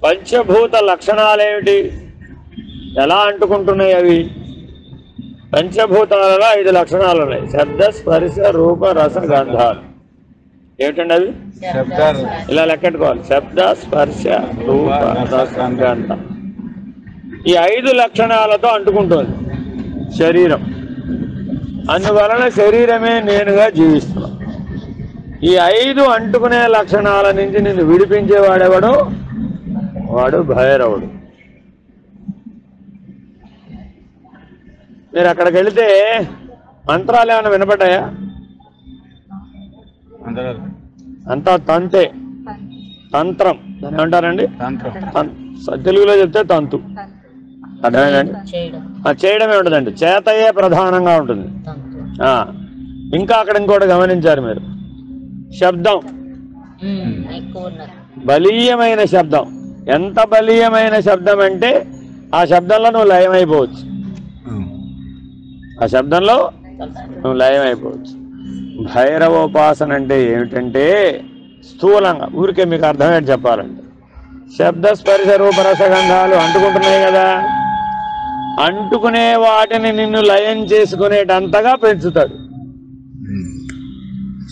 పంచభూత లక్షణాలేమిటి, ఎలా అంటుకుంటున్నాయి అవి? పంచభూతాలలో 5 లక్షణాలు ఉన్నాయి. శబ్ద స్పర్శ రూప రస గంధాలు. ఏమిటండి అవి? ఇలా లెక్కెట్టుకోవాలి. శబ్ద స్పర్శ రూప రస గంధ. ఈ 5 లక్షణాలతో అంటుకుంటుంది శరీరం. అందువలన శరీరమే నేనుగా జీవిస్తున్నాను. ఈ 5 అంటుకునే లక్షణాల నుంచి నిన్ను విడిపించేవాడెవడు? వాడు భైరవుడు. మీరు అక్కడికి వెళితే మంత్రాలు ఏమైనా వినపడ్డాయా? అంతా తంతే, తంత్రం. దాన్ని ఏమంటారండి? తెలుగులో చెప్తే తంతు. అర్థమైందండి? చేయడమే ఉంటుందండి, చేతయే ప్రధానంగా ఉంటుంది. ఇంకా అక్కడ ఇంకోటి గమనించారు మీరు, శబ్దం, బలీయమైన శబ్దం. ఎంత బలీయమైన శబ్దం అంటే ఆ శబ్దంలో నువ్వు లయమైపోవచ్చు. ఆ శబ్దంలో నువ్వు లయమైపోవచ్చు. భైరవోపాసన అంటే ఏమిటంటే స్థూలంగా ఊరికే మీకు అర్థమయ్యేది చెప్పాలంటే, శబ్ద స్పర్శ రూపరసగంధాలు అంటుకుంటున్నాయి కదా, అంటుకునే వాటిని నిన్ను లయం చేసుకునేటంతగా పెంచుతాడు.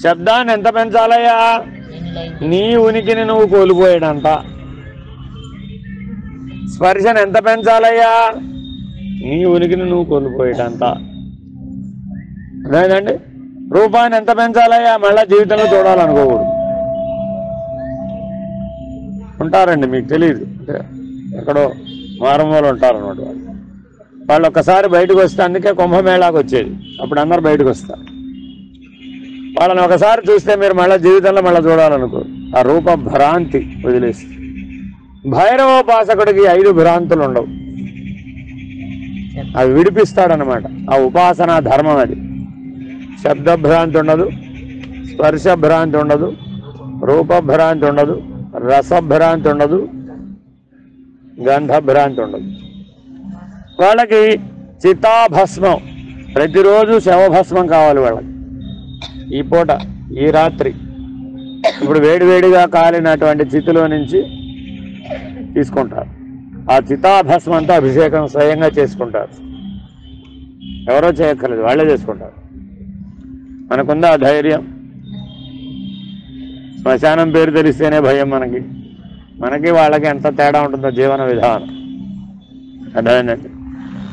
శబ్దాన్ని ఎంత పెంచాలయ్యా? నీ ఉనికిని నువ్వు కోల్పోయేటంత. స్పర్శను ఎంత పెంచాలయ్యా? నీ ఉనికిని నువ్వు కోల్పోయేటంత. అదేనండి. రూపాన్ని ఎంత పెంచాలయ్యా? మళ్ళా జీవితంలో చూడాలనుకోకూడదు. ఉంటారండి, మీకు తెలియదు, ఎక్కడో మారుమూల ఉంటారన్నమాట వాళ్ళు ఒక్కసారి బయటకు వస్తే, అందుకే కుంభమేళాకు వచ్చేది, అప్పుడు అందరు బయటకు వస్తారు. వాళ్ళని ఒకసారి చూస్తే మీరు మళ్ళీ జీవితంలో మళ్ళీ చూడాలనుకో. ఆ రూప భ్రాంతి వదిలేసి. భైరవోపాసకుడికి 5 భ్రాంతులు ఉండవు, అవి విడిపిస్తాడనమాట. ఆ ఉపాసనా ధర్మం అది. శబ్దభ్రాంతి ఉండదు, స్పర్శభ్రాంతి ఉండదు, రూపభ్రాంతి ఉండదు, రసభ్రాంతి ఉండదు, గంధభ్రాంతి ఉండదు. వాళ్ళకి చితాభస్మం, ప్రతిరోజు శవభస్మం కావాలి వాళ్ళకి. ఈ పూట, ఈ రాత్రి, ఇప్పుడు వేడివేడిగా కాలినటువంటి చితిలో నుంచి తీసుకుంటారు. ఆ చితాభస్మంతో అభిషేకం స్వయంగా చేసుకుంటారు. ఎవరో చేయక్కర్లేదు, వాళ్ళే చేసుకుంటారు. మనకుందా ఆ ధైర్యం? శ్మశానం పేరు తెలిస్తేనే భయం మనకి వాళ్ళకి ఎంత తేడా ఉంటుందో జీవన విధానం. అదేనండి.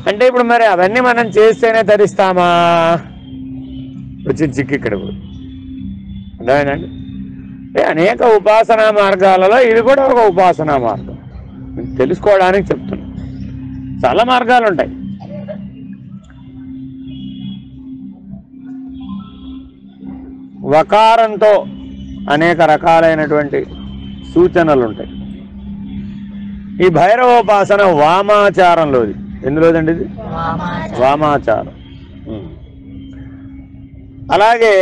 అంటే ఇప్పుడు మరి అవన్నీ మనం చేస్తేనే తరిస్తామా? వచ్చి చిక్కి ఇక్కడ కూడా. అదేనండి. అనేక ఉపాసనా మార్గాలలో ఇది కూడా ఒక ఉపాసనా మార్గం. తెలుసుకోవడానికి చెప్తున్నా. చాలా మార్గాలు ఉంటాయి. వకారంతో అనేక రకాలైనటువంటి సూచనలు ఉంటాయి. ఈ భైరవోపాసన వామాచారంలోది. ఎందులోదండి ఇది? వామాచారం. అలాగే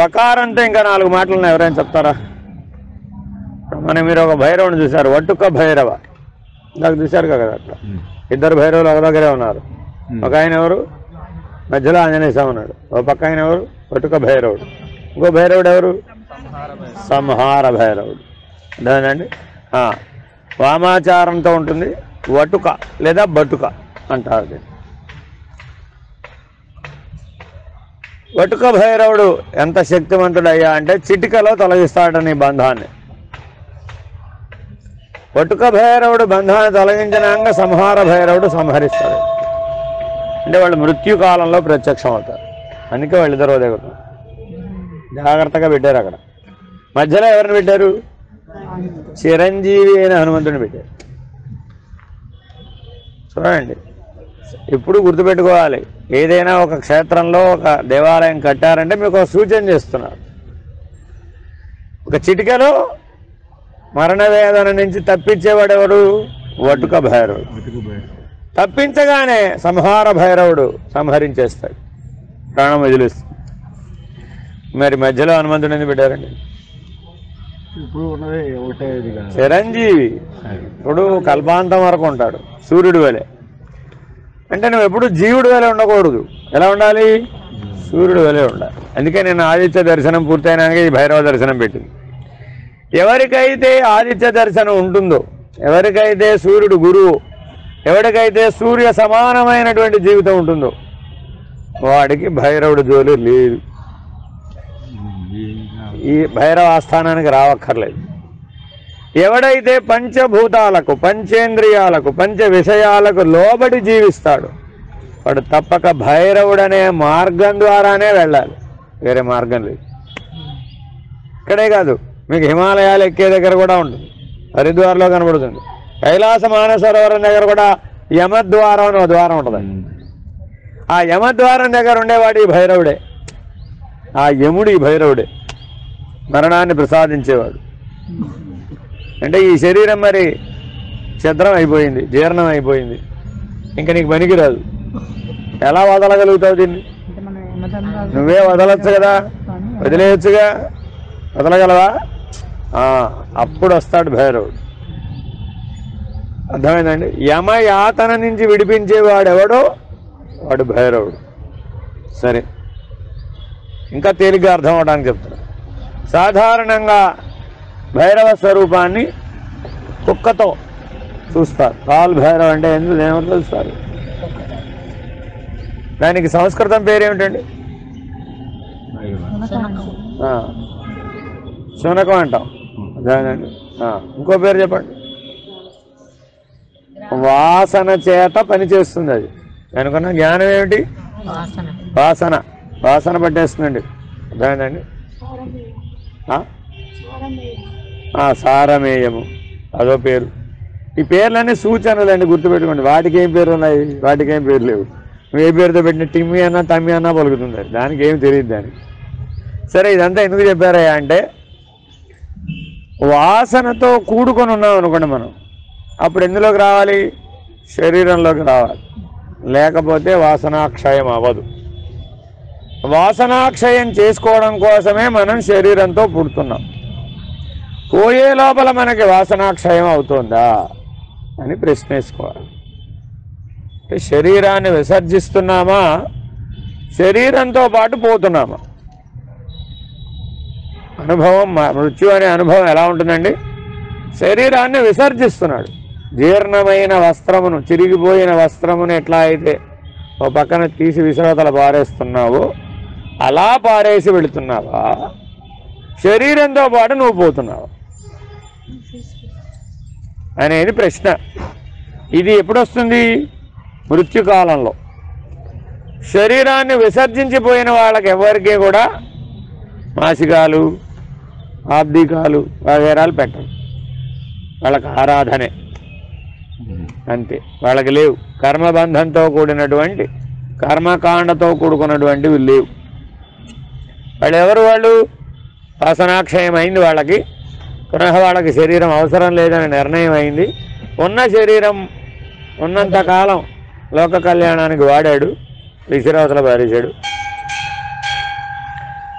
వకారంతో ఇంకా 4 మాటలు ఉన్నాయి. ఎవరైనా చెప్తారా? మీరు ఒక భైరవుని చూశారు, వటుక భైరవ. నాకు చూశారు కదా అట్లా. 2 భైరవులు ఒక దగ్గరే ఉన్నారు. ఒక ఆయన ఎవరు? మధ్యలో ఆంజనేయ స్వామి ఉన్నాడు. ఒక పక్క ఆయన ఎవరు? వటుక భైరవుడు. ఇంకో భైరవుడు ఎవరు? సంహార భైరవుడు. అదేనండి. వామాచారంతో ఉంటుంది. వటుక లేదా బటుక అంటారు. వటుక భైరవుడు ఎంత శక్తివంతుడయ్యా అంటే చిటికలో తొలగిస్తాడని బంధాన్ని. వటుక భైరవుడు బంధాన్ని తొలగించినాక సంహార భైరవుడు సంహరిస్తాడు. అంటే వాళ్ళు మృత్యుకాలంలో ప్రత్యక్షం అవుతారు. అందుకే వాళ్ళిద్దరూ దగ్గర జాగ్రత్తగా పెట్టారు. అక్కడ మధ్యలో ఎవరిని పెట్టారు? చిరంజీవి అయిన హనుమంతుడిని పెట్టారు. చూడండి, ఇప్పుడు గుర్తుపెట్టుకోవాలి. ఏదైనా ఒక క్షేత్రంలో ఒక దేవాలయం కట్టారంటే మీకు ఒక సూచన చేస్తున్నారు. ఒక చిటికలో మరణ వేదన నుంచి తప్పించేవాడు ఎవడు? వటుక భైరవుడు. తప్పించగానే సంహార భైరవుడు సంహరించేస్తాడు, ప్రాణం వదిలేస్తాడు. మరి మధ్యలో హనుమంతుడు ఎందుకు పెట్టారండి? చిరంజీవి. ఇప్పుడు కల్పాంతం వరకు ఉంటాడు, సూర్యుడు వలె. అంటే నువ్వు ఎప్పుడు జీవుడు వలె ఉండకూడదు. ఎలా ఉండాలి? సూర్యుడు వలె ఉండాలి. అందుకే నేను ఆదిత్య దర్శనం పూర్తయినాక ఈ భైరవ దర్శనం పెట్టింది. ఎవరికైతే ఆదిత్య దర్శనం ఉంటుందో, ఎవరికైతే సూర్యుడు గురువు, ఎవరికైతే సూర్య సమానమైనటువంటి జీవితం ఉంటుందో వాడికి భైరవుడు జోలి లేదు. ఈ భైరవ ఆస్థానానికి రావక్కర్లేదు. ఎవడైతే పంచభూతాలకు, పంచేంద్రియాలకు, పంచ విషయాలకు లోబడి జీవిస్తాడు వాడు తప్పక భైరవుడనే మార్గం ద్వారానే వెళ్ళాలి, వేరే మార్గం లేదు. ఇక్కడే కాదు, మీకు హిమాలయాలు ఎక్కే దగ్గర కూడా ఉంటుంది, హరిద్వార్లో కనబడుతుంది. కైలాస మానసరోవరం దగ్గర కూడా యమద్వారం అని ఒక ద్వారం ఉంటుందండి. ఆ యమద్వారం దగ్గర ఉండేవాడు ఈ భైరవుడే, ఆ యముడు ఈ భైరవుడే, మరణాన్ని ప్రసాదించేవాడు. అంటే ఈ శరీరం మరి ఛద్రం అయిపోయింది, జీర్ణం అయిపోయింది, ఇంకా నీకు పనికిరాదు. ఎలా వదలగలుగుతావు దీన్ని? నువ్వే వదలొచ్చు కదా, వదిలేయచ్చుగా, వదలగలవా? అప్పుడు వస్తాడు భైరవుడు. అర్థమైందండి? యమయాతన నుంచి విడిపించేవాడెవడో వాడు భైరవుడు. సరే, ఇంకా తేలిగ్గా అర్థం అవడానికి చెప్తాను. సాధారణంగా భైరవ స్వరూపాన్ని కుక్కతో చూస్తారు. కాల్ భైరవ అంటే ఎందుకు ఏమో చూస్తారు. దానికి సంస్కృతం పేరేమిటండి? శునకం అంటాం. అదేనండి. ఇంకో పేరు చెప్పండి. వాసన చేత పనిచేస్తుంది అది. అనుకున్న జ్ఞానం ఏమిటి? వాసన. వాసన పట్టేస్తుందండి. అదేనండి. సారమేయము అదో పేరు. ఈ పేర్లన్నీ సూచనలండి, గుర్తుపెట్టుకోండి. వాటికి ఏం పేరు ఉన్నాయి, వాటికి ఏం పేరు లేవు. నువ్వు ఏ పేరుతో పెట్టిన టిమ్మి అన్నా తమ్మి అన్నా పలుకుతుంది, దానికి ఏమి తెలియదు దానికి. సరే, ఇదంతా ఎందుకు చెప్పారయ్యా అంటే వాసనతో కూడుకొని ఉన్నాం అనుకోండి మనం, అప్పుడు ఎందులోకి రావాలి? శరీరంలోకి రావాలి. లేకపోతే వాసనాక్షయం అవ్వదు. వాసనాక్షయం చేసుకోవడం కోసమే మనం శరీరంతో పుడుతున్నాం. పోయే లోపల మనకి వాసనాక్షయం అవుతుందా అని ప్రశ్న వేసుకోవాలి. శరీరాన్ని విసర్జిస్తున్నామా, శరీరంతో పాటు పోతున్నామా? అనుభవం, మృత్యు అనే అనుభవం ఎలా ఉంటుందండి? శరీరాన్ని విసర్జిస్తున్నాడు. జీర్ణమైన వస్త్రమును, చిరిగిపోయిన వస్త్రమును ఎట్లా అయితే ఓ పక్కన తీసి విసరవతల పారేస్తున్నావో అలా పారేసి వెళుతున్నావా, శరీరంతో పాటు నువ్వు పోతున్నావా అనేది ప్రశ్న. ఇది ఎప్పుడొస్తుంది? మృత్యుకాలంలో. శరీరాన్ని విసర్జించిపోయిన వాళ్ళకి ఎవరికి కూడా మాసికాలు, ఆబ్దికాలు వగేరాలు పెట్టరు. వాళ్ళకి ఆరాధనే అంతే, వాళ్ళకి లేవు. కర్మబంధంతో కూడినటువంటి, కర్మకాండతో కూడుకున్నటువంటివి లేవు. వాళ్ళు ఎవరు? వాళ్ళు వాసనాక్షయం అయింది వాళ్ళకి, పునః వాళ్ళకి శరీరం అవసరం లేదని నిర్ణయం అయింది. ఉన్న శరీరం ఉన్నంతకాలం లోక కళ్యాణానికి వాడాడు, విసిరవతల పారేశాడు,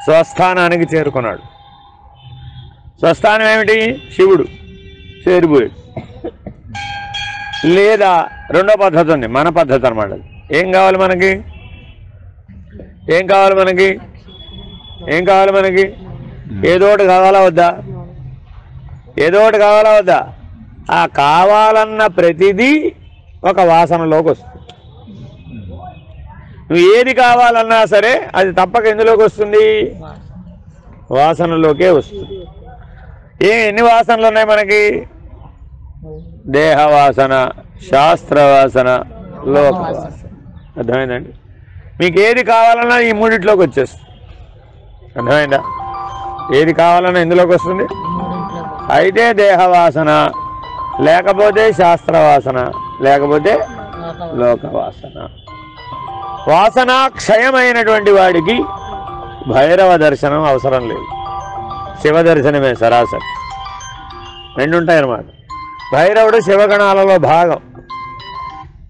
స్వస్థానానికి చేరుకున్నాడు. స్వస్థానం ఏమిటి? శివుడు. చేరిపోయాడు. లేదా రెండో పద్ధతి ఉంది, మన పద్ధతి అన్నమాట. ఏం కావాలి మనకి? ఏం కావాలి మనకి? ఏం కావాలి మనకి? ఏదోటి కావాలా వద్దా? ఏదోటి కావాలా వద్దా? ఆ కావాలన్న ప్రతిదీ ఒక వాసనలోకి వస్తుంది. నువ్వు ఏది కావాలన్నా సరే అది తప్పక ఎందులోకి వస్తుంది? వాసనలోకే వస్తుంది. ఎన్ని వాసనలు ఉన్నాయి మనకి? దేహవాసన, శాస్త్రవాసన, లోకవాసన. అర్థమైందండి? మీకు ఏది కావాలన్నా ఈ మూడిట్లోకి వచ్చేస్తుంది. అర్థమైందా? ఏది కావాలన్నా ఎందులోకి వస్తుంది? అయితే దేహవాసన, లేకపోతే శాస్త్రవాసన, లేకపోతే లోకవాసన. వాసనాక్షయమైనటువంటి వాడికి భైరవ దర్శనం అవసరం లేదు, శివ దర్శనమే సరాసరి. రెండుంటాయన్నమాట. భైరవుడు శివగణాలలో భాగం.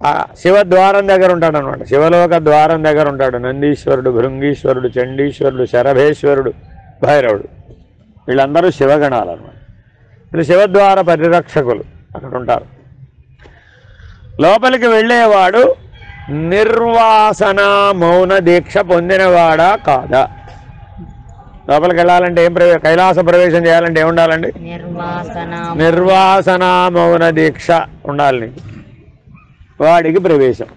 ఆ శివద్వారం దగ్గర ఉంటాడు అనమాట. శివలోక ద్వారం దగ్గర ఉంటాడు. నందీశ్వరుడు, భృంగీశ్వరుడు, చండీశ్వరుడు, శరభేశ్వరుడు, భైరవుడు, వీళ్ళందరూ శివగణాలు అనమాట. వీళ్ళు శివద్వార పరిరక్షకులు అక్కడ ఉంటారు. లోపలికి వెళ్ళేవాడు నిర్వాసన మౌన దీక్ష పొందినవాడా కాదా? లోపలికి వెళ్ళాలంటే ఏం కైలాస ప్రవేశం చేయాలంటే ఏముండాలండి? నిర్వాసన మౌన దీక్ష ఉండాలి. వాడికి ప్రవేశం.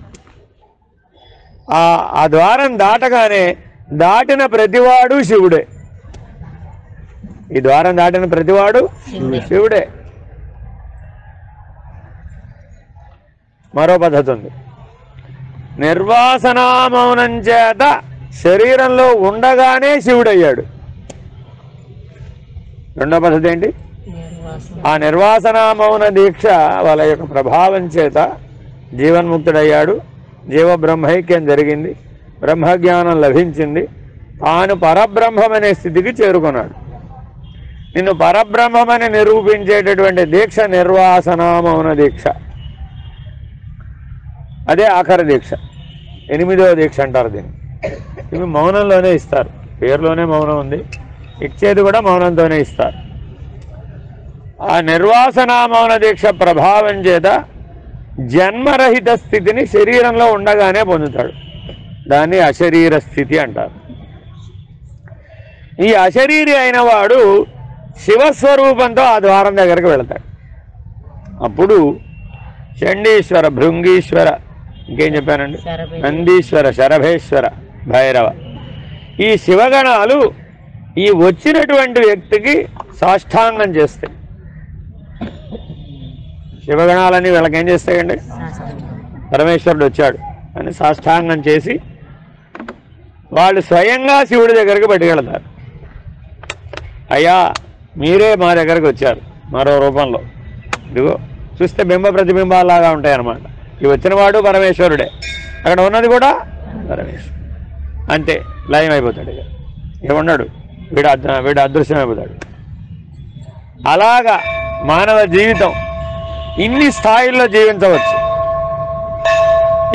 ఆ ద్వారం దాటగానే దాటిన ప్రతివాడు శివుడే. ఈ ద్వారం దాటిన ప్రతివాడు శివుడే. మరో పద్ధతి ఉంది. నిర్వాసన మౌనం చేత శరీరంలో ఉండగానే శివుడయ్యాడు. రెండో పద్ధతి ఏంటి? ఆ నిర్వాసన మౌన దీక్ష వాళ్ళ యొక్క ప్రభావం చేత జీవన్ముక్తుడయ్యాడు. జీవ బ్రహ్మైక్యం జరిగింది, బ్రహ్మజ్ఞానం లభించింది, తాను పరబ్రహ్మమనే స్థితికి చేరుకున్నాడు. నిన్ను పరబ్రహ్మమని నిరూపించేటటువంటి దీక్ష నిర్వాసన మౌన దీక్ష. అదే ఆఖరి దీక్ష, 8వ దీక్ష అంటారు దీన్ని. ఇవి మౌనంలోనే ఇస్తారు, పేరులోనే మౌనం ఉంది, ఇచ్చేది కూడా మౌనంతోనే ఇస్తారు. ఆ నిర్వాసన మౌన దీక్ష ప్రభావం చేత జన్మరహిత స్థితిని శరీరంలో ఉండగానే పొందుతాడు. దాన్ని అశరీర స్థితి అంటారు. ఈ అశరీరి అయిన వాడు శివస్వరూపంతో ఆ ద్వారం దగ్గరికి వెళతాడు. అప్పుడు చండీశ్వర, భృంగీశ్వర, ఇంకేం చెప్పానండి, నందీశ్వర, శరభేశ్వర, భైరవ, ఈ శివగణాలు ఈ వచ్చినటువంటి వ్యక్తికి సాష్టాంగం చేస్తాయి. శివగణాలన్నీ వీళ్ళకి ఏం చేస్తాయండి? పరమేశ్వరుడు వచ్చాడు అని సాష్టాంగం చేసి వాళ్ళు స్వయంగా శివుడి దగ్గరికి పట్టుకెళ్తారు. అయ్యా మీరే మా దగ్గరికి వచ్చారు మరో రూపంలో, ఇదిగో చూస్తే బింబ ప్రతిబింబాలాగా ఉంటాయి అన్నమాట. ఈ వచ్చినవాడు పరమేశ్వరుడే, అక్కడ ఉన్నది కూడా పరమేశ్వరుడు. అంతే, లయం అయిపోతాడు. ఇక ఏమన్నాడు, వీడు అదృశ్యం అయిపోతాడు. అలాగా మానవ జీవితం ఇన్ని స్థాయిల్లో జీవించవచ్చు.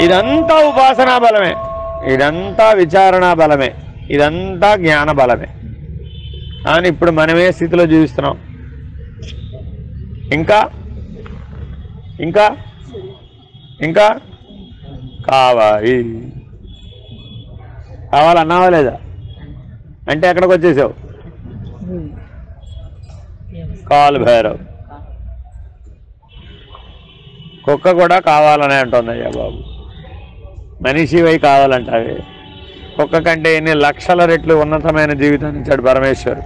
ఇదంతా ఉపాసనా బలమే, ఇదంతా విచారణా బలమే, ఇదంతా జ్ఞాన బలమే. కానీ ఇప్పుడు మనమే స్థితిలో జీవిస్తున్నాం. ఇంకా ఇంకా ఇంకా కావాలన్నావా లేదా? అంటే ఎక్కడికి వచ్చేసావు? కాలు భైరవ్. కుక్క కూడా కావాలనే అంటుందయ్యా బాబు. మనిషివై కావాలంటావే. కుక్క కంటే ఎన్ని లక్షల రెట్లు ఉన్నతమైన జీవితాన్ని ఇచ్చాడు పరమేశ్వరుడు.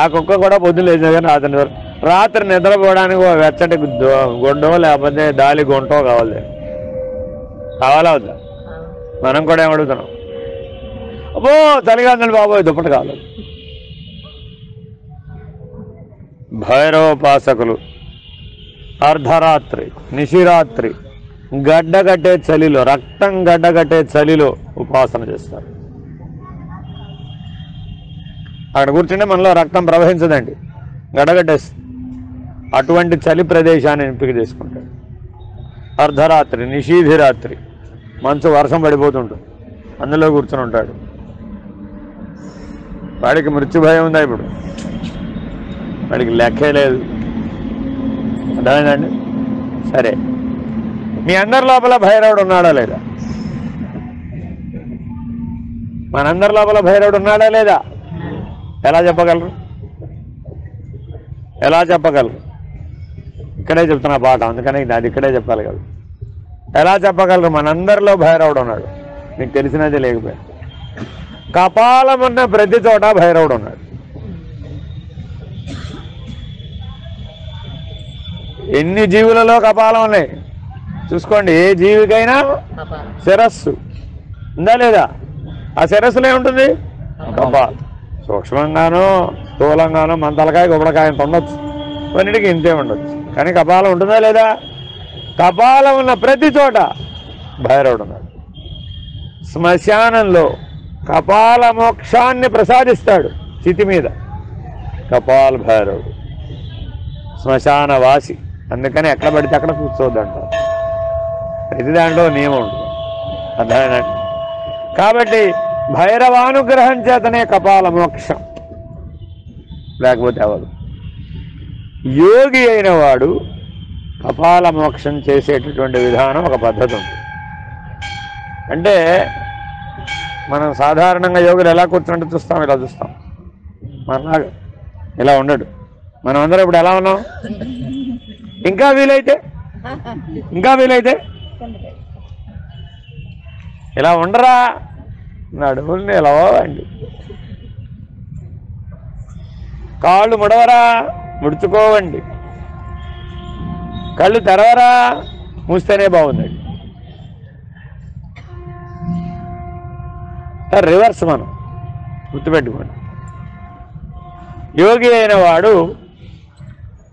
ఆ కుక్క కూడా పొద్దున్న లేచిన కానీ రాత్రి నిద్రపోవడానికి వెచ్చటి గుడ్డో లేకపోతే దాలి గుంటో కావాలా వద్దా? మనం కూడా ఏమడుగుతున్నాం, అబ్బో చలిగాందండి బాబోయ్ దుప్పటి కావాలి. భైరవోపాసకులు అర్ధరాత్రి, నిశిరాత్రి గడ్డగట్టే చలిలో, రక్తం గడ్డగట్టే చలిలో ఉపాసన చేస్తారు. అక్కడ కూర్చుంటే మనలో రక్తం ప్రవహించదండి, గడ్డగట్టేస్తుంది. అటువంటి చలి ప్రదేశాన్ని ఎంపిక చేసుకుంటాడు. అర్ధరాత్రి, నిషీధిరాత్రి, మంచు వర్షం పడిపోతుంటుంది, అందులో కూర్చుని ఉంటాడు. వాడికి మృత్యు భయం ఉందా? ఇప్పుడు వాడికి లెక్కే లేదు. అర్థమైందండి? సరే, మీ అందరి లోపల భైరవుడు ఉన్నాడా లేదా? మనందరి లోపల భైరవుడు ఉన్నాడా లేదా? ఎలా చెప్పగలరు? ఎలా చెప్పగలరు? ఇక్కడే చెప్తున్నా పాట, అందుకని అది ఇక్కడే చెప్పాలి కదా. ఎలా చెప్పగలరు? మనందరిలో భైరవుడు ఉన్నాడు, మీకు తెలిసినది లేకపోయా. కపాలం ఉన్న ప్రతి చోట భైరవుడు ఉన్నాడు. ఎన్ని జీవులలో కపాలం ఉన్నాయి చూసుకోండి. ఏ జీవికైనా శిరస్సు ఉందా లేదా? ఆ శిరస్సులో ఏముంటుంది? కపాలం. సూక్ష్మంగానో స్థూలంగానో మన తలకాయ గుబడకాయ ఇంత ఉండొచ్చు, కొన్నిటికి ఇంతే ఉండొచ్చు, కానీ కపాలం ఉంటుందా లేదా? కపాలం ఉన్న ప్రతి చోట భైరవుడు ఉన్నాడు. శ్మశానంలో కపాల మోక్షాన్ని ప్రసాదిస్తాడు చితి మీద కపాల్ భైరవుడు, శ్మశాన వాసి. అందుకని ఎక్కడ పడితే అక్కడ కూర్చోవద్దంటారు. ప్రతి దాంట్లో నియమం ఉంటుంది, అర్థమేనండి? కాబట్టి భైరవానుగ్రహం చేతనే కపాల మోక్షం, లేకపోతే అవదు. యోగి అయిన వాడు కపాల మోక్షం చేసేటటువంటి విధానం ఒక పద్ధతి ఉంది. అంటే మనం సాధారణంగా యోగులు ఎలా కూర్చుంటే చూస్తాం, ఇలా చూస్తాం. మనలాగా ఇలా ఉండడు. మనం అందరం ఇప్పుడు ఎలా ఉన్నాం? ఇంకా వీలైతే ఇలా ఉండరా, నడుములు నిలవండి, కాళ్ళు ముడవరా, ముడుచుకోవండి, కళ్ళు తెరవరా, మూస్తేనే బాగుందండి. రివర్స్ మనం గుర్తుపెట్టుకోండి. యోగి అయిన వాడు,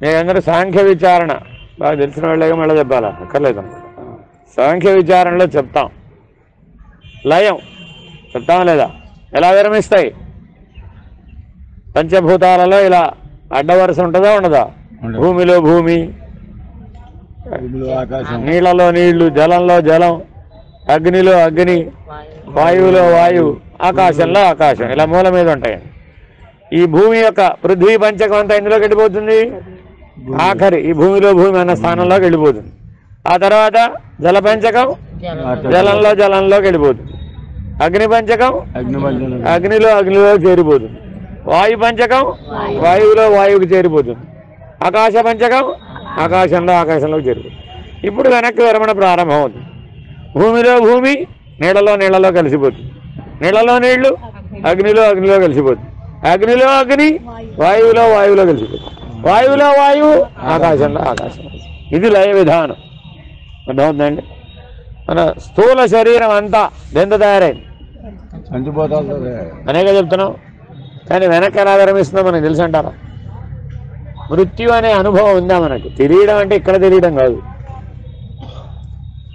మీరందరూ సాంఖ్య విచారణ బాగా తెలిసిన వాళ్ళగా మళ్ళీ చెప్పాలా, అక్కర్లేదు. సాంఖ్య విచారణలో చెప్తాం, లయం చెప్తాం లేదా, ఎలా విరమిస్తాయి? పంచభూతాలలో ఇలా అడ్డవరుస ఉంటుందా ఉండదా? భూమిలో భూమి, నీళ్లలో నీళ్లు, జలంలో జలం, అగ్నిలో అగ్ని, వాయువులో వాయువు, ఆకాశంలో ఆకాశం, ఇలా మూల మీద ఉంటాయండి. ఈ భూమి యొక్క పృథ్వీ పంచకం అంతా ఇందులోకి వెళ్ళిపోతుంది. ఆఖరి ఈ భూమిలో భూమి అన్న స్థానంలోకి వెళ్ళిపోతుంది. ఆ తర్వాత జల పంచకం జలంలోకి వెళ్ళిపోతుంది. అగ్ని పంచకం అగ్నిలోకి చేరిపోతుంది. వాయు పంచకం వాయువుకి చేరిపోతుంది. ఆకాశ పంచకం ఆకాశంలోకి చేరిపోతుంది. ఇప్పుడు వెనక్కి విరమణ ప్రారంభం అవుతుంది. భూమిలో భూమి నీళ్లలో కలిసిపోతుంది. నీళ్లలో నీళ్లు అగ్నిలో కలిసిపోతుంది. అగ్నిలో అగ్ని వాయువులో కలిసిపోతుంది. వాయువులో వాయువు ఆకాశం. ఇది లయ విధానం. అర్థమవుతుందండి? మన స్థూల శరీరం అంతా దెంత తయారైంది అనేక చెప్తున్నాం. కానీ వెనక్కి ఎలా విరమిస్తుందో మనకు తెలుసు అంటారా? మృత్యు అనే అనుభవం ఉందా మనకి? తెలియడం అంటే ఇక్కడ తెలియడం కాదు,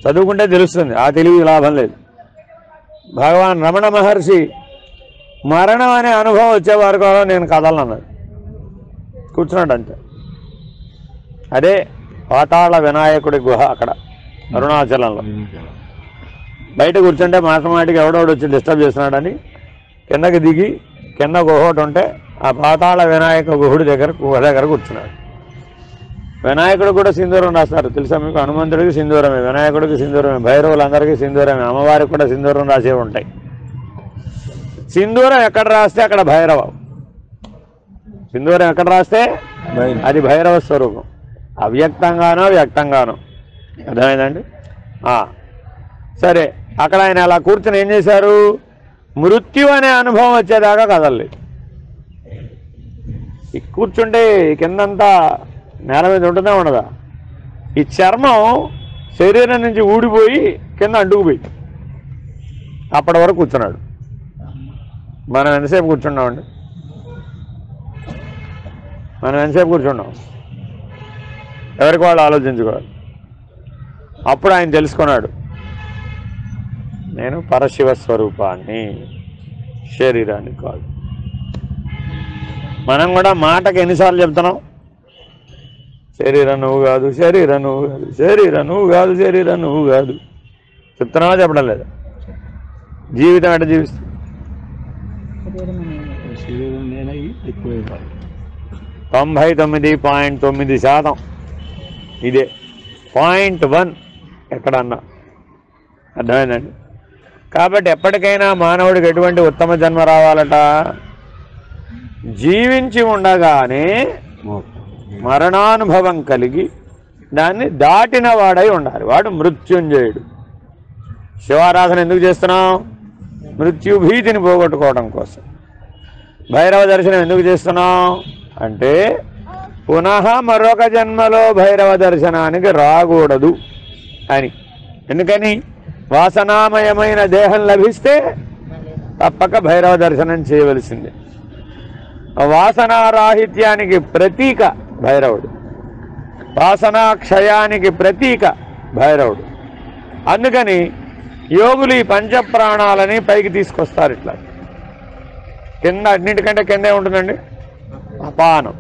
చదువుకుంటే తెలుస్తుంది. ఆ తెలివి లాభం లేదు. భగవాన్ రమణ మహర్షి మరణం అనే అనుభవం వచ్చేవారు కూడా నేను కదలనన్నాడు, కూర్చున్నాడు అంతే. అదే పాతాళ వినాయకుడి గుహ అక్కడ అరుణాచలంలో. బయట కూర్చుంటే మాటమాటికి ఎవడోడు వచ్చి డిస్టర్బ్ చేస్తున్నాడని కిందకి దిగి కింద గుహ ఒకటి ఉంటే ఆ పాతాళ వినాయక గుహ దగ్గర కూర్చున్నాడు. వినాయకుడు కూడా సింధూరం రాస్తారు తెలుసా మీకు? హనుమంతుడికి సింధూరమే, వినాయకుడికి సింధూరమే, భైరవులందరికీ సింధూరమే, అమ్మవారికి కూడా సింధూరం రాసే ఉంటాయి. సింధూరం ఎక్కడ రాస్తే అక్కడ భైరవ. సింధూరం ఎక్కడ రాస్తే అది భైరవ స్వరూపం, అవ్యక్తంగానో వ్యక్తంగానో. అర్థమైందండి? సరే, అక్కడ ఆయన అలా కూర్చొని ఏం చేశారు? మృత్యు అనే అనుభవం వచ్చేదాకా కదలలేదు. కూర్చుంటే కిందంతా నేల మీద ఉంటుందా ఉండదా? ఈ చర్మం శరీరం నుంచి ఊడిపోయి కింద అంటుకుపోయి అప్పటి వరకు కూర్చున్నాడు. మనం ఎంతసేపు కూర్చున్నామండి? ఎవరికి వాళ్ళు ఆలోచించుకోవాలి. అప్పుడు ఆయన తెలుసుకున్నాడు, నేను పరశివ స్వరూపాన్ని, శరీరాన్ని కాదు. మనం కూడా మాటకి ఎన్నిసార్లు చెప్తున్నాం? శరీరం నువ్వు కాదు, శరీరం నువ్వు కాదు, శరీరం నువ్వు కాదు, శరీరం నువ్వు కాదు. చెప్తున్నావా చెప్పడం లేదా? జీవితం ఎట్లా జీవిస్తుంది? 99.9% ఇదే. 0.1 ఎక్కడన్నా. అర్థమైందండి? కాబట్టి ఎప్పటికైనా మానవుడికి ఎటువంటి ఉత్తమ జన్మ రావాలట? జీవించి ఉండగానే మరణానుభవం కలిగి దాన్ని దాటిన వాడై ఉండాలి. వాడు మృత్యుంజయుడు. శివారాధన ఎందుకు చేస్తున్నాం? మృత్యుభీతిని పోగొట్టుకోవడం కోసం. భైరవ దర్శనం ఎందుకు చేస్తున్నాం అంటే పునః మరొక జన్మలో భైరవ దర్శనానికి రాకూడదు అని. ఎందుకని? వాసనామయమైన దేహం లభిస్తే తప్పక భైరవ దర్శనం చేయవలసిందే. వాసనారాహిత్యానికి ప్రతీక భైరవుడు, వాసనాక్షయానికి ప్రతీక భైరవుడు. అందుకని యోగులు ఈ పంచప్రాణాలని పైకి తీసుకొస్తారు. ఇట్లా కింద, అన్నిటికంటే కిందే ఉంటుందండి అపానం.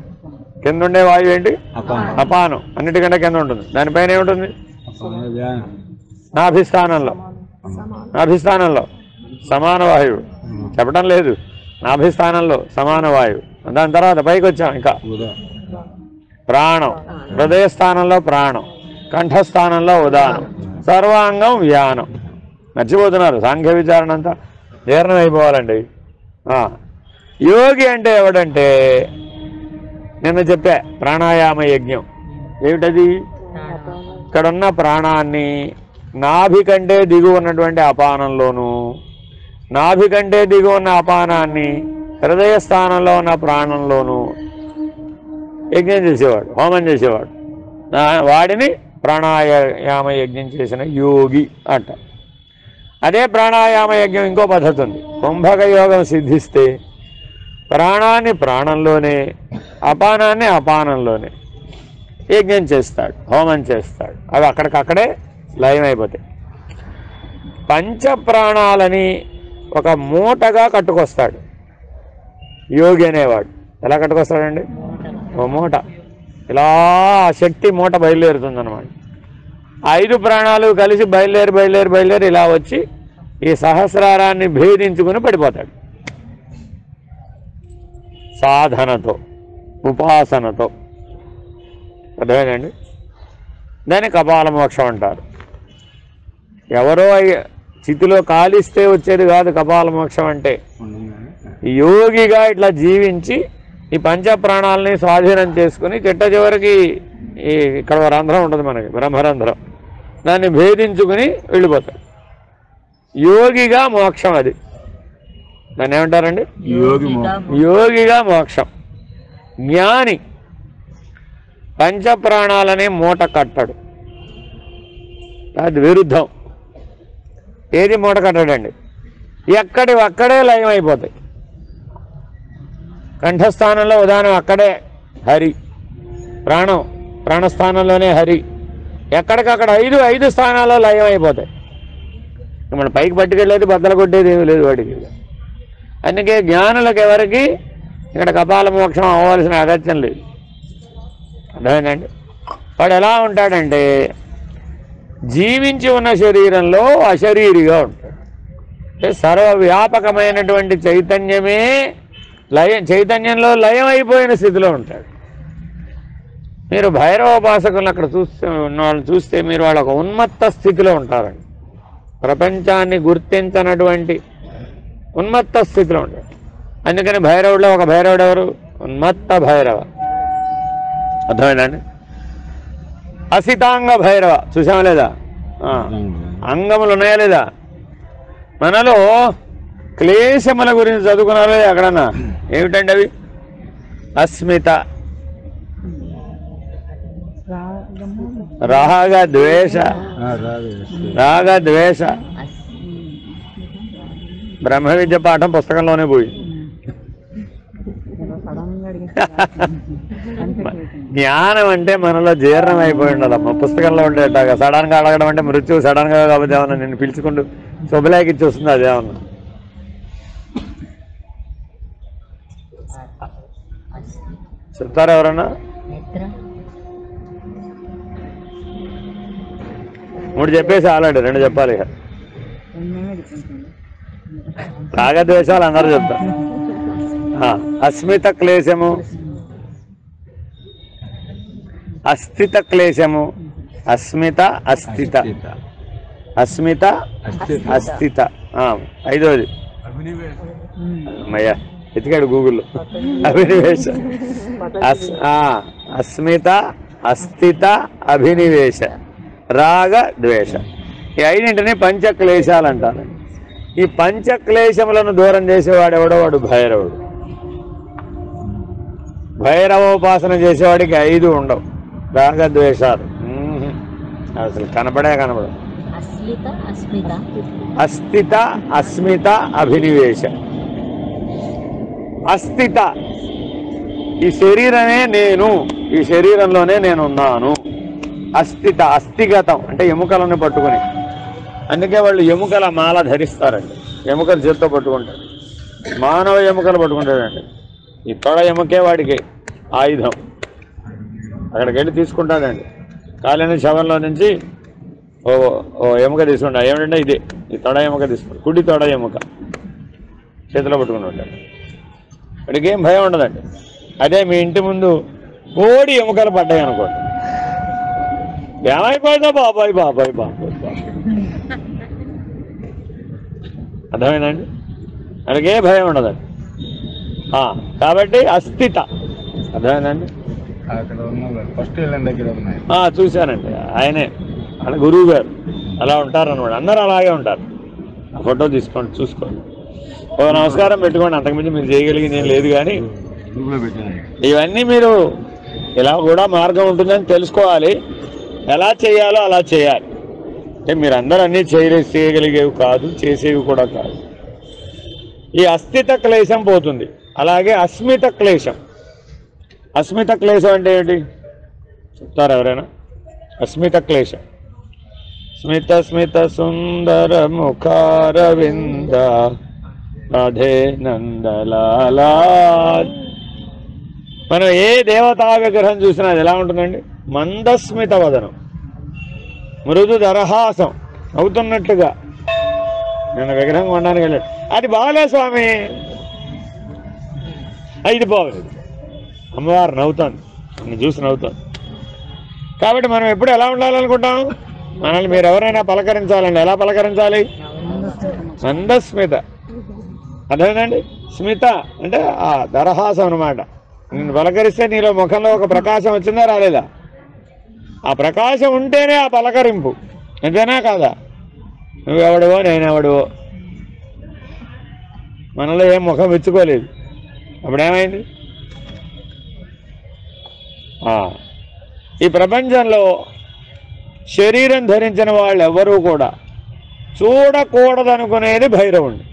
కింద ఉండే వాయువు ఏంటి? అపానం. అన్నిటికంటే కింద ఉంటుంది. దానిపైన ఏముంటుంది? నాభిస్థానంలో సమాన వాయువు. చెప్పడం లేదు, నాభిస్థానంలో సమాన వాయువు. దాని తర్వాత పైకి వచ్చాం ఇంకా ప్రాణం. హృదయ స్థానంలో ప్రాణం, కంఠస్థానంలో ఉదానం, సర్వాంగం వ్యానం. మర్చిపోతున్నారు. సాంఖ్య విచారణ అంతా జీర్ణం అయిపోవాలండి. యోగి అంటే ఎవడంటే నిన్న చెప్పా ప్రాణాయామ యజ్ఞం. ఏమిటది? ఇక్కడున్న ప్రాణాన్ని నాభి కంటే దిగువ ఉన్నటువంటి అపానంలోను, నాభి కంటే దిగువ ఉన్న అపానాన్ని హృదయ స్థానంలో ఉన్న ప్రాణంలోను యజ్ఞం చేసేవాడు, హోమం చేసేవాడు. వాడిని ప్రాణాయామ యజ్ఞం చేసిన యోగి అంట. అదే ప్రాణాయామ యజ్ఞం ఇంకో పద్ధతి ఉంది. కుంభక యోగం సిద్ధిస్తే ప్రాణాన్ని ప్రాణంలోనే, అపానాన్ని అపానంలోనే యజ్ఞం చేస్తాడు, హోమం చేస్తాడు. అవి అక్కడికక్కడే లయమైపోతాయి. పంచప్రాణాలని ఒక మూటగా కట్టుకొస్తాడు యోగి అనేవాడు. ఎలా కట్టుకొస్తాడండి? ఓ మూట, ఇలా శక్తి మూట బయలుదేరుతుందన్నమాట. 5 ప్రాణాలు కలిసి బయలుదేరి ఇలా వచ్చి ఈ సహస్రారాన్ని భేదించుకుని పడిపోతాడు. సాధనతో, ఉపాసనతో. అర్థమేనండి? దాన్ని కపాల మోక్షం అంటారు. ఎవరో చితిలో కాలిస్తే వచ్చేది కాదు కపాల మోక్షం అంటే. యోగిగా ఇట్లా జీవించి ఈ పంచప్రాణాలని స్వాధీనం చేసుకుని చిట్ట చివరికి ఇక్కడ రంధ్రం ఉంటుంది మనకి, బ్రహ్మరంధ్రం, దాన్ని భేదించుకుని వెళ్ళిపోతాడు. యోగిగా మోక్షం. అది దాన్ని ఏమంటారండి? యోగిగా మోక్షం. జ్ఞాని పంచప్రాణాలని మూట కట్టడు, అది విరుద్ధం. ఏది మూట కట్టడండి? అక్కడే లయం అయిపోతాయి. కంఠస్థానంలో ఉదాహరణ అక్కడే హరి, ప్రాణస్థానంలోనే హరి. ఎక్కడికక్కడ 5 స్థానాల్లో లయం అయిపోతాయి. మన పైకి పట్టుకెళ్ళేది, బద్దలు కొట్టేది ఏమీ లేదు వాడికి. అందుకే జ్ఞానులకు ఎవరికి ఇక్కడ కపాల మోక్షం అవ్వాల్సిన అగత్యం లేదు. అర్థమైందండి? వాడు ఎలా ఉంటాడంటే జీవించి ఉన్న శరీరంలో అశరీరిగా ఉంటాడు. అంటే సర్వవ్యాపకమైనటువంటి చైతన్యమే చైతన్యంలో లయం అయిపోయిన స్థితిలో ఉంటాడు. మీరు భైరవోపాసకులను అక్కడ చూస్తే మీరు వాళ్ళ ఒక ఉన్మత్త స్థితిలో ఉంటారండి. ప్రపంచాన్ని గుర్తించనటువంటి ఉన్మత్త స్థితిలో ఉంటాడు. అందుకని భైరవుడిలో ఒక భైరవుడు ఎవరు? ఉన్మత్త భైరవ. అర్థమైందండి? అసితాంగ భైరవ చూసామా లేదా? అంగములు ఉన్నాయా లేదా? మనలో క్లేశముల గురించి చదువుకున్నారో ఎక్కడన్నా? ఏమిటండి అవి? అస్మిత, రాగద్వేష, బ్రహ్మ విద్య పాఠం పుస్తకంలోనే పోయి. జ్ఞానం అంటే మనలో జీర్ణం అయిపోయి ఉండదమ్మా. పుస్తకంలో ఉండేటాగా సడన్గా అడగడం అంటే మృత్యువు సడన్గా కాకపోతే ఏమన్నా నిన్ను పిలుచుకుంటూ శుభలేకి ఇచ్చి వస్తుంది. అదేమన్నా చెప్తారా ఎవరన్నా? 3 చెప్పేసి ఆల్రెడీ 2 చెప్పాలి. రాగద్వేషాలు అందరూ చెప్తారు. అస్మిత క్లేశము, అస్థిత క్లేశము, అస్మిత అస్థిత, అస్మిత అస్థిత. 5వది అమ్మయ్యా ఎతికాడు గూగుల్లో. అభినివేశ, అస్మిత అస్థిత అభినివేశ, రాగ ద్వేష. ఈ 5 పంచక్లేశాలు అంటారు. ఈ పంచక్లేశములను దూరం చేసేవాడు ఎవడో వాడు భైరవుడు. భైరవోపాసన చేసేవాడికి 5 ఉండవు. రాగద్వేషాలు అసలు కనపడవు. అస్థిత అస్మిత అభినివేశ. అస్థిత, ఈ శరీరమే నేను, ఈ శరీరంలోనే నేనున్నాను. అస్థిత, అస్థిగతం అంటే ఎముకలను పట్టుకుని. అందుకే వాళ్ళు ఎముకల మాల ధరిస్తారండి. ఎముకలు చేత్తో పట్టుకుంటారు. మానవ ఎముకలు పట్టుకుంటాడండి. ఈ తొడ ఎముకే వాడికి ఆయుధం. అక్కడికి వెళ్ళి తీసుకుంటాడండి. కాలిన శవంలో నుంచి ఓ ఎముక తీసుకుంటా. ఏమిటంటే ఇదే, ఈ తొడ ఎముక తీసుకుంటాడు. కుడి తొడ ఎముక చేతిలో పట్టుకుని ఉంటాడు. వాడికి ఏం భయం ఉండదండి. అదే మీ ఇంటి ముందు కోడి ఎముకలు పడ్డాయి అనుకోండి, ఏమైపోయిందా బాబాయ్ బాబాయ్ బాబాయ్ బాబాయ్. అర్థమైందండి? వాడికి ఏ భయం ఉండదండి. కాబట్టి అస్థిత. అర్థమైందండి? ఫస్ట్ దగ్గర ఉన్నాయి చూశానండి, ఆయనే అలా గురువు గారు అలా ఉంటారన్నమాట. అందరూ అలాగే ఉంటారు. ఆ ఫోటో తీసుకోండి, చూసుకోండి, ఓ నమస్కారం పెట్టుకోండి. అంతకుమించి మీరు చేయగలిగింది ఏం లేదు. కానీ ఇవన్నీ మీరు ఇలా కూడా మార్గం ఉంటుందని తెలుసుకోవాలి. ఎలా చేయాలో అలా చేయాలి. అంటే మీరు అందరూ అన్నీ చేయగలిగేవి కాదు, చేసేవి కూడా కాదు. ఈ అస్థిత క్లేశం పోతుంది. అలాగే అస్మిత క్లేశం. అస్మిత క్లేశం అంటే ఏంటి చెప్తారు ఎవరైనా? అస్మిత క్లేశం. స్మిత స్మిత సుందర ముఖారవింద రాధే నందలాలా. మనం ఏ దేవతా విగ్రహం చూసినా అది ఎలా ఉంటుందండి? మందస్మిత వదనం, మృదు దరహాసం, అవుతున్నట్టుగా. నేను విగ్రహం కొనడానికి వెళ్ళాడు, అది బాగలే స్వామి, ఇది బాగలేదు. అమ్మవారు నవ్వుతాను, నన్ను చూసి నవ్వుతాను. కాబట్టి మనం ఎప్పుడు ఎలా ఉండాలనుకుంటాం? మనల్ని మీరు ఎవరైనా పలకరించాలండి, ఎలా పలకరించాలి? మందస్మిత. అర్థమైందండి? స్మిత అంటే ఆ దరహాసం అనమాట. నేను పలకరిస్తే నీలో ముఖంలో ఒక ప్రకాశం వచ్చిందా రాలేదా? ఆ ప్రకాశం ఉంటేనే ఆ పలకరింపు. అంతేనా కాదా? నువ్వెవడవో నేనెవడవో, మనలో ఏం ముఖం మెచ్చుకోలేదు. అప్పుడేమైంది? ఈ ప్రపంచంలో శరీరం ధరించిన వాళ్ళు ఎవరూ కూడా చూడకూడదనుకునేది భైరవుణ్ణి.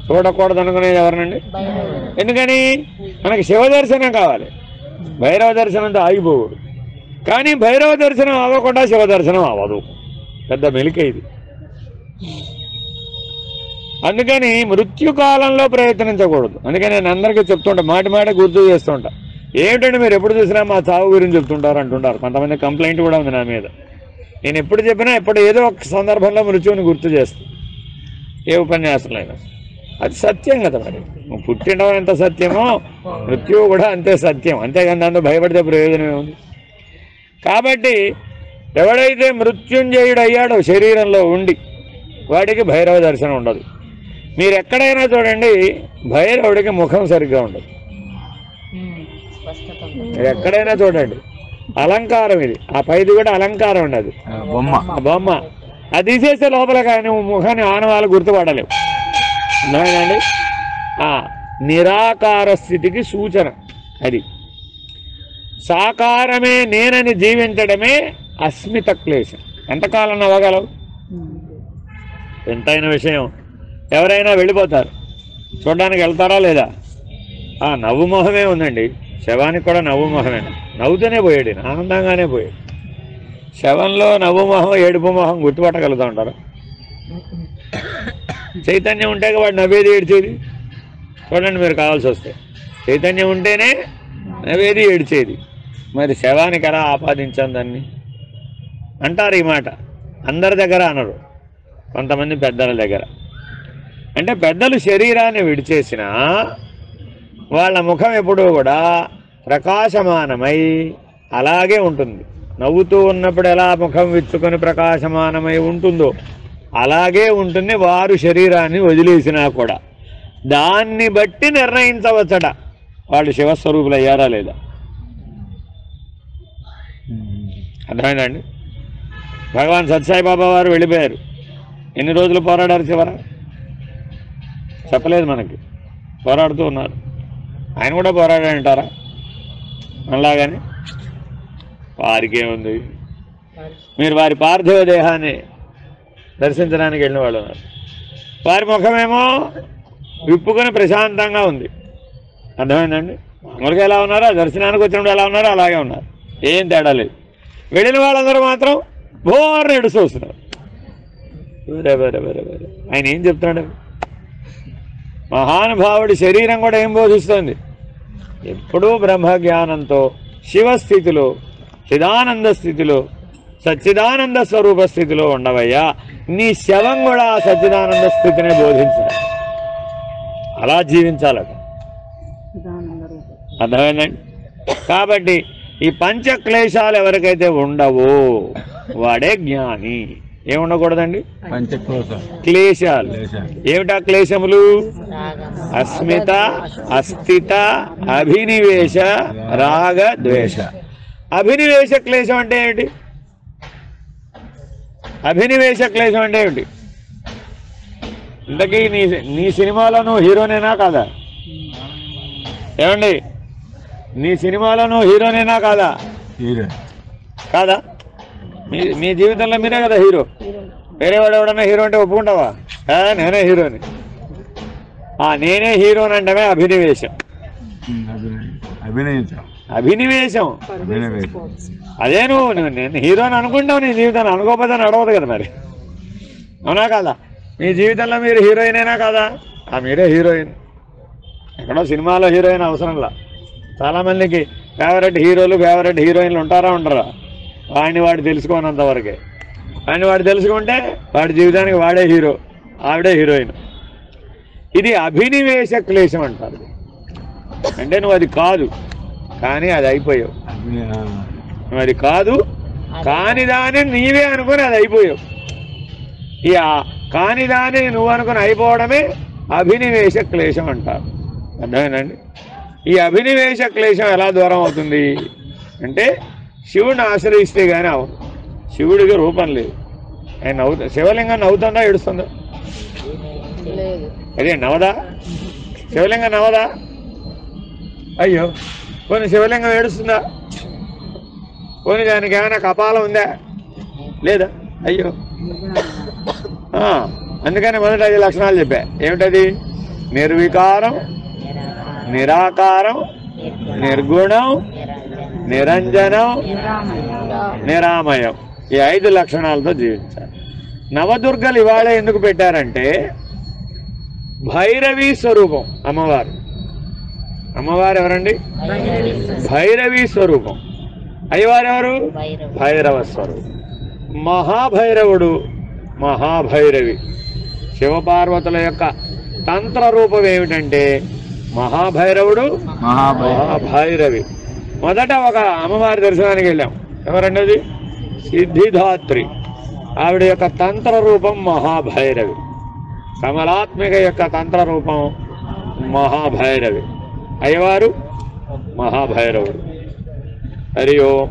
చూడకూడదనుకునేది ఎవరినండి? ఎందుకని? మనకి శివ దర్శనం కావాలి, భైరవ దర్శనంతో ఆగిపోకూడదు. కానీ భైరవ దర్శనం అవ్వకుండా శివ దర్శనం అవ్వదు. పెద్ద మెలిక ఇది. అందుకని మృత్యుకాలంలో ప్రయత్నించకూడదు. అందుకని నేను అందరికీ చెప్తుంటా, మాటి మాట గుర్తు చేస్తుంటా. ఏమిటంటే మీరు ఎప్పుడు చూసినా మా చావు గురించి చెప్తుంటారు అంటుంటారు. కొంతమంది కంప్లైంట్ కూడా ఉంది నా మీద. నేను ఎప్పుడు చెప్పినా ఎప్పుడు ఏదో ఒక సందర్భంలో మృత్యువుని గుర్తు చేస్తాను, ఏ ఉపన్యాసంలో అయినా. అది సత్యం కదా. మరి నువ్వు పుట్టిండడం ఎంత సత్యమో మృత్యువు కూడా అంతే సత్యం. అంతేగాని దాంతో భయపడితే ప్రయోజనమే ఉంది. కాబట్టి ఎవడైతే మృత్యుంజయుడు అయ్యాడో శరీరంలో ఉండి, వాడికి భైరవ దర్శనం ఉండదు. మీరు ఎక్కడైనా చూడండి, భైరవుడికి ముఖం సరిగ్గా ఉండదు. మీరు ఎక్కడైనా చూడండి, అలంకారం ఇది. ఆ పైది కూడా అలంకారం ఉండదు, బొమ్మ. అది తీసేస్తే లోపల కానీ ముఖాన్ని ఆనవాళ్ళు గుర్తుపడలేవు. అండి, నిరాకార స్థితికి సూచన అది. సాకారమే నేనని జీవించడమే అస్మిత క్లేశం. ఎంతకాలం నవ్వగలవు? ఎంతైన విషయం. ఎవరైనా వెళ్ళిపోతారు, చూడడానికి వెళ్తారా లేదా? నవ్వు మొహమే ఉందండి. శవానికి కూడా నవ్వు మొహమే. నవ్వుతూనే పోయాడు, ఆనందంగానే పోయాడు. శవంలో నవ్వు మొహం, ఏడుపు మొహం గుర్తుపట్టగలుగుతూ ఉంటారు. చైతన్యం ఉంటే వాడు నవ్వేది ఏడ్చేది. చూడండి మీరు కావాల్సి వస్తే, చైతన్యం ఉంటేనే నవ్వేది ఏడ్చేది. మరి శవానికి ఎలా ఆపాదించాం దాన్ని అంటారు. ఈ మాట అందరి దగ్గర అనరు, కొంతమంది పెద్దల దగ్గర. అంటే పెద్దలు శరీరాన్ని విడిచేసినా వాళ్ళ ముఖం ఎప్పుడూ కూడా ప్రకాశమానమై అలాగే ఉంటుంది. నవ్వుతూ ఉన్నప్పుడు ఎలా ముఖం విచ్చుకొని ప్రకాశమానమై ఉంటుందో అలాగే ఉంటుంది. వారు శరీరాన్ని వదిలేసినా కూడా దాన్ని బట్టి నిర్ణయించవచ్చట వాళ్ళు శివస్వరూపులు అయ్యారా లేదా. అర్థమైందండి? భగవాన్ సత్యసాయిబాబా వారు వెళ్ళిపోయారు. ఎన్ని రోజులు పోరాడారు? చివర చెప్పలేదు మనకి. పోరాడుతూ ఉన్నారు. ఆయన కూడా పోరాడారంటారా? అలాగని వారికేముంది? మీరు వారి పార్థివ దేహాన్ని దర్శించడానికి వెళ్ళిన వాళ్ళు ఉన్నారు. వారి ముఖమేమో విప్పుకొని ప్రశాంతంగా ఉంది. అర్థమైందండి? మామూలుగా ఎలా ఉన్నారో, దర్శనానికి వచ్చినప్పుడు ఎలా ఉన్నారో అలాగే ఉన్నారు. ఏం తేడా లేదు. వెళ్ళిన వాళ్ళందరూ మాత్రం బోర్ని ఎడుస్తూ వస్తున్నారు. వేరే వేరే వేరే వేరే. ఆయన ఏం చెప్తున్నాడు? మహానుభావుడి శరీరం కూడా ఏం బోధిస్తోంది? ఎప్పుడూ బ్రహ్మజ్ఞానంతో శివస్థితిలో, చిదానంద స్థితిలో, సచ్చిదానంద స్వరూప స్థితిలో ఉండవయ్యా. నీ శవం కూడా ఆ సచ్చిదానంద స్థితిని బోధించాలి. అలా జీవించాలట. అర్థమైందండి? కాబట్టి ఈ పంచక్లేశాలు ఎవరికైతే ఉండవో వాడే జ్ఞాని. ఏముండకూడదండి? పంచక్రోశ క్లేశాలు. ఏమిటా క్లేశములు? అస్మిత, అస్థిత, అభినివేశ, రాగ, ద్వేష. అభినివేశ క్లేశం అంటే ఏమిటి? అభినివేశ క్లేశం అంటే ఏమిటి? ఇంతకీ నీ సినిమాలో నువ్వు హీరోనేనా కాదా? ఏమండి, నీ సినిమాలో నువ్వు హీరోనేనా కాదా? కాదా? మీ జీవితంలో మీరే కదా హీరో. వేరేవాడు ఎవడన్నా హీరో అంటే ఒప్పుకుంటావా? నేనే హీరోని. నేనే హీరోని అంటమే అభినివేశం. అభినివేశం అదే నువ్వు నేను హీరోని అనుకుంటావు నీ జీవితాన్ని, అనుకోకపోతే నడవదు కదా మరి. అవునా కాదా? మీ జీవితంలో మీరు హీరోయినేనా కాదా? మీరే హీరోయిన్. ఎక్కడో సినిమాలో హీరోయిన్ అవసరంలా. చాలామందికి ఫేవరెట్ హీరోలు ఫేవరెట్ హీరోయిన్లు ఉంటారా ఉండరా? వాడు తెలుసుకోనంతవరకే. వాడు తెలుసుకుంటే వాడి జీవితానికి వాడే హీరో, ఆవిడే హీరోయిన్. ఇది అభినివేశ క్లేశం అంటారు. అంటే నువ్వు అది కాదు కానీ అది అయిపోయావు. నువ్వు అది కాదు కాని దాన్ని నీవే అనుకుని అది అయిపోయావు. ఈ కాని దాన్ని నువ్వు అనుకుని అయిపోవడమే అభినివేశ క్లేశం అంటారు. అర్థమేనండి? ఈ అభినివేశ క్లేశం ఎలా దూరం అవుతుంది అంటే శివుడిని ఆశ్రయిస్తే కానీ అవదు. శివుడికి రూపం లేదు. ఆయన శివలింగం నవ్వుతుందా ఏడుస్తుందా? అదే నవదా? శివలింగం నవదా? అయ్యో, పోనీ శివలింగం ఏడుస్తుందా? పోనీ దానికి ఏమైనా కపాలం ఉందా? లేదా? అయ్యో. అందుకని మొదట 5 లక్షణాలు చెప్పా. ఏమిటది? నిర్వికారం, నిరాకారం, నిర్గుణం, నిరంజనం, నిరామయం. ఈ 5 లక్షణాలతో జీవించాలి. నవదుర్గలు ఇవాళ ఎందుకు పెట్టారంటే భైరవీ స్వరూపం అమ్మవారు. అమ్మవారు ఎవరండి? భైరవీ స్వరూపం. అయ్యవారు ఎవరు? భైరవ స్వరూపం. మహాభైరవుడు, మహాభైరవి. శివపార్వతుల యొక్క తంత్ర రూపం ఏమిటంటే మహాభైరవుడు, మహాభైరవి. మొదట ఒక అమ్మవారి దర్శనానికి వెళ్ళాం. ఎవరండి? సిద్ధిదాత్రి. ఆవిడ యొక్క తంత్ర రూపం మహాభైరవి. కమలాత్మిక యొక్క తంత్ర రూపం మహాభైరవి. అయ్యవారు మహాభైరవుడు. హరి ఓం.